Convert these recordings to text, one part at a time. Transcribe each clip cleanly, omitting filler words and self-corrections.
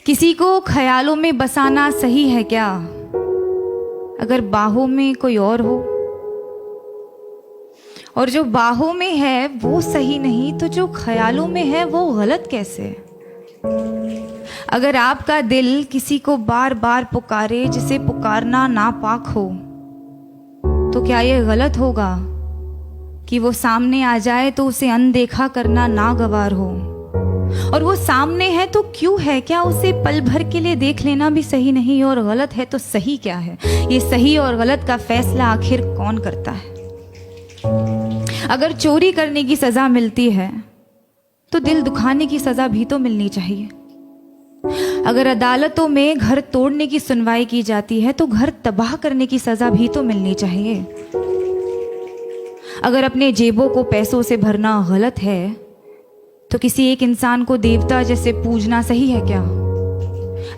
किसी को ख्यालों में बसाना सही है क्या, अगर बाहों में कोई और हो? और जो बाहों में है वो सही नहीं तो जो ख्यालों में है वो गलत कैसे? अगर आपका दिल किसी को बार बार पुकारे जिसे पुकारना नापाक हो, तो क्या ये गलत होगा कि वो सामने आ जाए तो उसे अनदेखा करना नागवार हो? और वो सामने है तो क्यों है? क्या उसे पल भर के लिए देख लेना भी सही नहीं? और गलत है तो सही क्या है? ये सही और गलत का फैसला आखिर कौन करता है? अगर चोरी करने की सजा मिलती है तो दिल दुखाने की सजा भी तो मिलनी चाहिए। अगर अदालतों में घर तोड़ने की सुनवाई की जाती है तो घर तबाह करने की सजा भी तो मिलनी चाहिए। अगर अपने जेबों को पैसों से भरना गलत है तो किसी एक इंसान को देवता जैसे पूजना सही है क्या?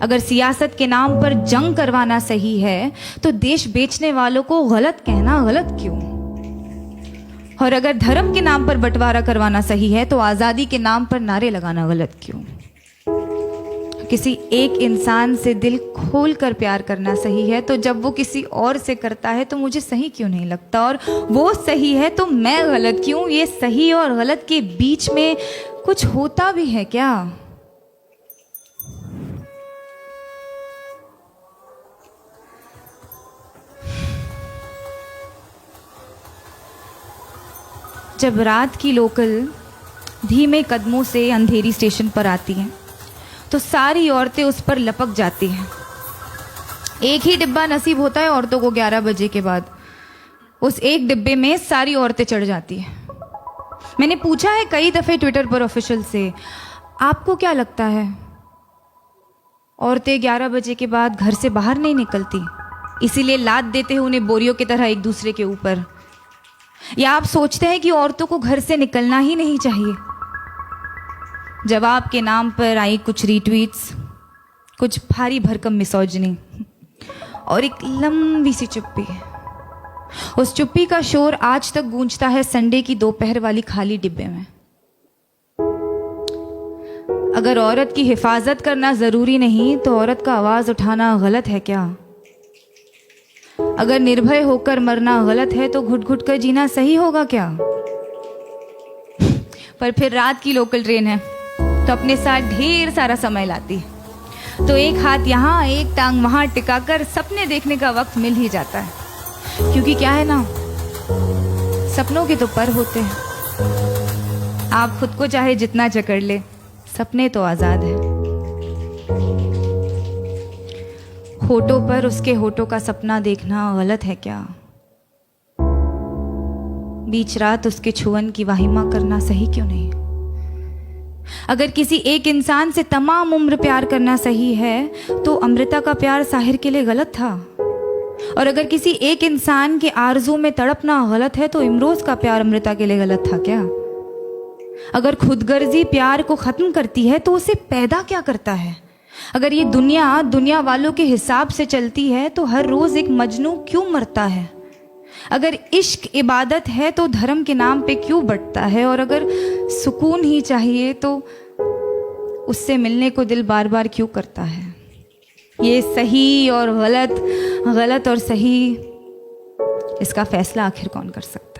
अगर सियासत के नाम पर जंग करवाना सही है तो देश बेचने वालों को गलत कहना गलत क्यों? और अगर धर्म के नाम पर बंटवारा करवाना सही है तो आजादी के नाम पर नारे लगाना गलत क्यों? किसी एक इंसान से दिल खोलकर प्यार करना सही है तो जब वो किसी और से करता है तो मुझे सही क्यों नहीं लगता? और वो सही है तो मैं गलत क्यों? ये सही और गलत के बीच में कुछ होता भी है क्या? जब रात की लोकल धीमे कदमों से अंधेरी स्टेशन पर आती है तो सारी औरतें उस पर लपक जाती हैं। एक ही डिब्बा नसीब होता है औरतों को 11 बजे के बाद। उस एक डिब्बे में सारी औरतें चढ़ जाती हैं। मैंने पूछा है कई दफ़े ट्विटर पर ऑफिशियल से, आपको क्या लगता है औरतें 11 बजे के बाद घर से बाहर नहीं निकलती, इसीलिए लाद देते हैं उन्हें बोरियों की तरह एक दूसरे के ऊपर? या आप सोचते हैं कि औरतों को घर से निकलना ही नहीं चाहिए? जवाब के नाम पर आई कुछ रीट्वीट्स, कुछ भारी भरकम मिसोजिनी और एक लंबी सी चुप्पी। उस चुप्पी का शोर आज तक गूंजता है संडे की दोपहर वाली खाली डिब्बे में। अगर औरत की हिफाजत करना जरूरी नहीं तो औरत का आवाज उठाना गलत है क्या? अगर निर्भय होकर मरना गलत है तो घुट घुट कर जीना सही होगा क्या? पर फिर रात की लोकल ट्रेन है तो अपने साथ ढेर सारा समय लाती है, तो एक हाथ यहाँ एक टांग वहां टिकाकर सपने देखने का वक्त मिल ही जाता है। क्योंकि क्या है ना, सपनों के तो पर होते हैं। आप खुद को चाहे जितना जकड़ ले, सपने तो आजाद है। होठों पर उसके होठों का सपना देखना गलत है क्या? बीच रात उसके छुअन की वाहिमा करना सही क्यों नहीं? अगर किसी एक इंसान से तमाम उम्र प्यार करना सही है तो अमृता का प्यार साहिर के लिए गलत था। और अगर किसी एक इंसान के आरज़ू में तड़पना गलत है तो इमरोज का प्यार अमृता के लिए गलत था क्या? अगर खुदगर्जी प्यार को खत्म करती है तो उसे पैदा क्या करता है? अगर ये दुनिया वालों के हिसाब से चलती है तो हर रोज एक मजनू क्यों मरता है? अगर इश्क इबादत है तो धर्म के नाम पे क्यों बंटता है? और अगर सुकून ही चाहिए तो उससे मिलने को दिल बार बार क्यों करता है? ये सही और गलत, गलत और सही, इसका फैसला आखिर कौन कर सकता है?